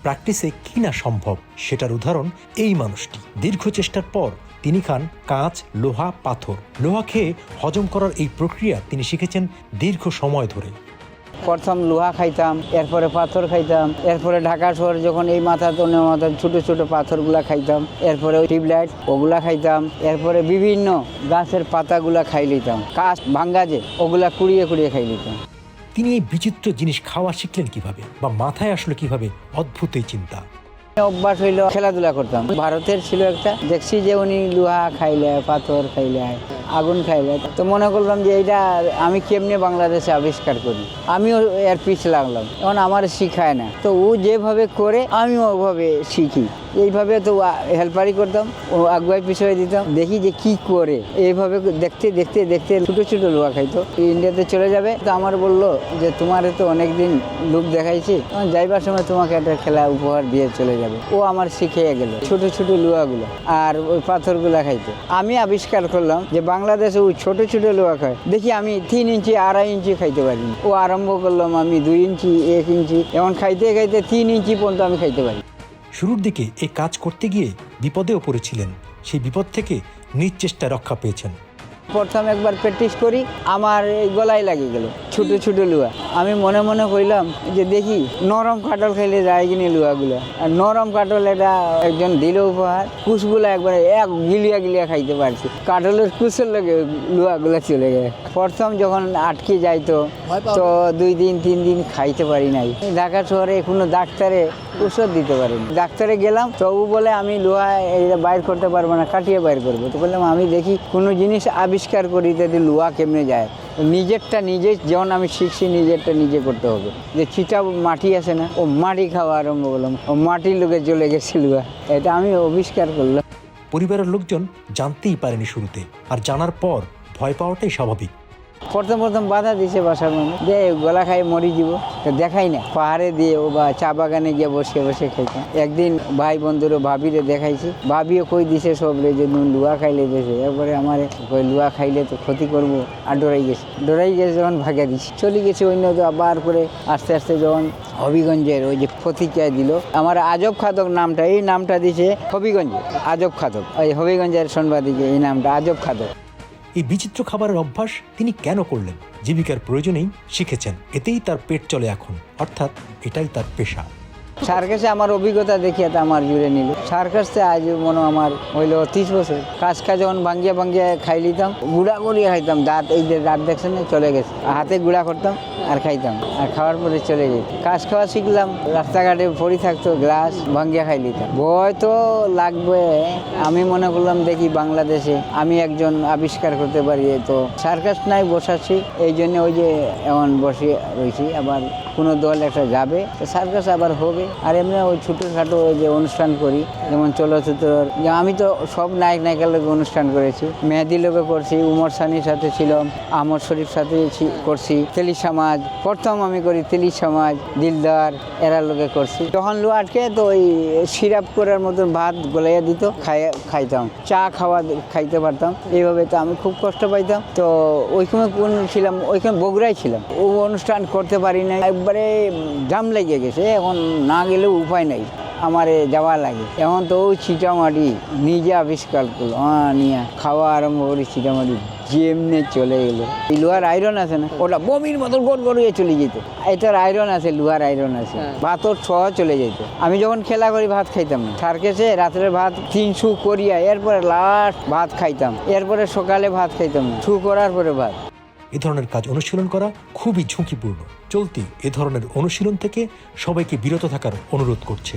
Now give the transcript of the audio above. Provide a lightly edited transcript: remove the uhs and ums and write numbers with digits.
প্র্যাকটিসে কি না সম্ভব সেটার উদাহরণ এই মানুষটি। দীর্ঘ চেষ্টার পর তিনি খান কাঁচ, লোহা, পাথর। লোহা খেয়ে হজম করার এই প্রক্রিয়া তিনি শিখেছেন দীর্ঘ সময় ধরে। প্রথম লোহা খাইতাম, এরপরে পাথর খাইতাম, এরপরে ঢাকা শহর যখন এই মাথা তো ছোট ছোট পাথরগুলা খাইতাম, এরপরে টিউবলাইট ওগুলা খাইতাম, এরপরে বিভিন্ন গাছের পাতাগুলা খাই লিতাম, কাঠ ভাঙ্গা যে ওগুলা কুড়িয়ে কুড়িয়ে খাই লিতাম। তিনি এই বিচিত্র জিনিস খাওয়া শিখলেন কিভাবে, বা মাথায় আসলে কিভাবে অদ্ভুত এই চিন্তা? অভ্যাস হইলো খেলাধুলা করতাম। ভারতের ছিল একটা, দেখছি যে উনি লোহা খাইলে, পাথর খাইলে, আগুন খাইলে, তো মনে করলাম যে এইটা আমি কেমনে বাংলাদেশে আবিষ্কার করি। আমিও এর পিছে লাগলাম, এখন আমার শিখায় না, তো ও যেভাবে করে আমিও ওভাবে শিখি। এইভাবে তো হেল্পারই করতাম, ও আগুয়ায় পিছিয়ে দিতাম, দেখি যে কি করে। এইভাবে দেখতে দেখতে দেখতে ছোটো ছোটো লোহা খাইতো। ইন্ডিয়াতে চলে যাবে, তো আমার বললো যে তোমার তো অনেকদিন লোক দেখাইছি, যাইবার সময় তোমাকে একটা খেলা উপহার দিয়ে চলে যাবে। ও আমার শিখিয়ে গেল ছোট ছোট লোহাগুলো আর ওই পাথরগুলা খাইতো। আমি আবিষ্কার করলাম যে বাংলাদেশে ওই ছোট ছোট লোহা খায়, দেখি আমি 3 ইঞ্চি 2.5 ইঞ্চি খাইতে পারি। ও আরম্ভ করলাম আমি 2 ইঞ্চি 1 ইঞ্চি, এমন খাইতে খাইতে 3 ইঞ্চি পর্যন্ত আমি খাইতে পারি। শুরুর দিকে এই কাজ করতে গিয়ে বিপদেও পড়েছিলেন, সেই বিপদ থেকে নিজ চেষ্টায় রক্ষা পেয়েছেন। প্রথম একবার প্র্যাকটিস করি, আমার এই গলায় লাগিয়ে গেল ছোট ছোট লুয়া। আমি মনে মনে কইলাম যে দেখি নরম কাঠল খাইলে যায় কিনি লুয়াগুলো। আর নরম কাঠল এটা একজন দিল উপহার, কুশগুলা একবারে এক গিলিয়া গিলিয়া খাইতে পারছি। কাঠলের কুশের লগে লুয়াগুলো চলে গেছে। প্রথম যখন আটকে যাইতো তো 2 দিন 3 দিন খাইতে পারি নাই। ঢাকা শহরে কোনো ডাক্তারে ওষুধ দিতে পারিনি। ডাক্তারে গেলাম, তবু বলে আমি লোহা এটা বাইর করতে পারবো না, কাটিয়ে বাইর করবো। তো বললাম আমি দেখি কোনো জিনিস আবিষ্কার করি যদি লোহা কেমনে যায়। নিজেরটা নিজে যেমন আমি শিখছি, নিজেরটা নিজে করতে হবে। যে চিটা মাটি আছে না, ও মাটি খাওয়া আরম্ভ করলাম, ও মাটির লোকে চলে গেছে লোহা। এটা আমি আবিষ্কার করলাম। পরিবারের লোকজন জানতেই পারেনি শুরুতে, আর জানার পর ভয় পাওয়াটাই স্বাভাবিক। প্রথম বাধা দিছে বাসার মানুষ, যে গলা খাই মরি যাব, তো দেখাই না। পাহাড়ে দিয়ে ও বা চা বাগানে গিয়ে বসে বসে খাইতাম। একদিন ভাই বন্ধুরও ভাবিরে দেখাইছি, ভাবিও কই দিছে সব রে যে লুয়া খাইলে দেশে। এরপরে আমার কই লুয়া খাইলে তো ক্ষতি করবো, আর ডরাই গেছে যখন ভাগা দিছি চলে গেছে। অন্য তো আবার করে আস্তে আস্তে যখন হবিগঞ্জের ওই যে প্রতিক্রিয়া দিল, আমার আজব খাদক নামটা, এই নামটা দিছে হবিগঞ্জে আজব খাদক। ওই হবিগঞ্জের সাংবাদিকে এই নামটা আজব খাদক। এই বিচিত্র খাবারের অভ্যাস তিনি কেন করলেন? জীবিকার প্রয়োজনেই শিখেছেন, এতেই তার পেট চলে এখন, অর্থাৎ এটাই তার পেশা। সার্কাসে আমার অভিজ্ঞতা দেখিয়ে তো আমার জুড়ে নিল। সার্কাসে আজ মনে আমার হইল 30 বছর। কাজ যখন ভাঙ্গিয়া খাই লিতাম, গুঁড়া করিয়ে খাইতাম। দাঁত, এই যে দাঁত দেখছেন না, চলে গেছে। হাতে গুঁড়া করতাম আর খাইতাম, আর খাওয়ার পরে চলে যেত। কাজ খাওয়া শিখলাম, রাস্তাঘাটে পড়ে থাকতো গ্লাস, ভাঙ্গিয়া খাই লিতাম। ভয় তো লাগবে। আমি মনে করলাম দেখি বাংলাদেশে আমি একজন আবিষ্কার করতে পারি। তো সার্কাস নাই বসাচ্ছি, এই জন্য ওই যে এমন বসে রয়েছি। আবার কোনো দল একটা যাবে, সার্কাস আবার হবে। আর এমনি ওই ছোটোখাটো যে অনুষ্ঠান করি, যেমন চলচ্চিত্র, আমি তো সব নায়ক নায়িকার লোক অনুষ্ঠান করেছি। মেহেদি লোকে করছি, উমর সানির সাথে ছিলাম, আহমদ শরীফ সাথে করছি। তেলি সমাজ প্রথম আমি করি, তেলি সমাজ, দিলদার এরা লোকে করছি। যখন লো আটকে তো ওই সিরাপ করার মতন ভাত গলাইয়া দিত, খাইতাম। চা খাইতে পারতাম। এইভাবে তো আমি খুব কষ্ট পাইতাম। তো ওইখানে কোন ছিলাম, ওইখানে বগুড়ায় ছিলাম। ও অনুষ্ঠান করতে পারি না, একবারে জাম লেগে গেছে। এখন না গেলেও উপায় নাই, আমারে যাওয়া লাগে। এখন তো ওই চিটামাটি নিজে আবিষ্কার করলো, নিয়ে খাওয়া আরম্ভ করি। চিটামাটি যেমনে চলে গেলো। এই লোহার আয়রন আছে না, ওটা বমির মতন গোট গড়িয়ে চলে যেত। এটার আয়রন আছে, লোহার আয়রন আছে, ভাতর ছোঁয়া চলে যেত। আমি যখন খেলা করি ভাত খাইতাম না। সার্কাসে রাত্রের ভাত 3 শু করিয়া এরপরে লাস্ট ভাত খাইতাম। এরপরে সকালে ভাত খাইতাম না, শু করার পরে ভাত। এ ধরনের কাজ অনুশীলন করা খুবই ঝুঁকিপূর্ণ। চলতি এ ধরনের অনুশীলন থেকে সবাইকে বিরত থাকার অনুরোধ করছে।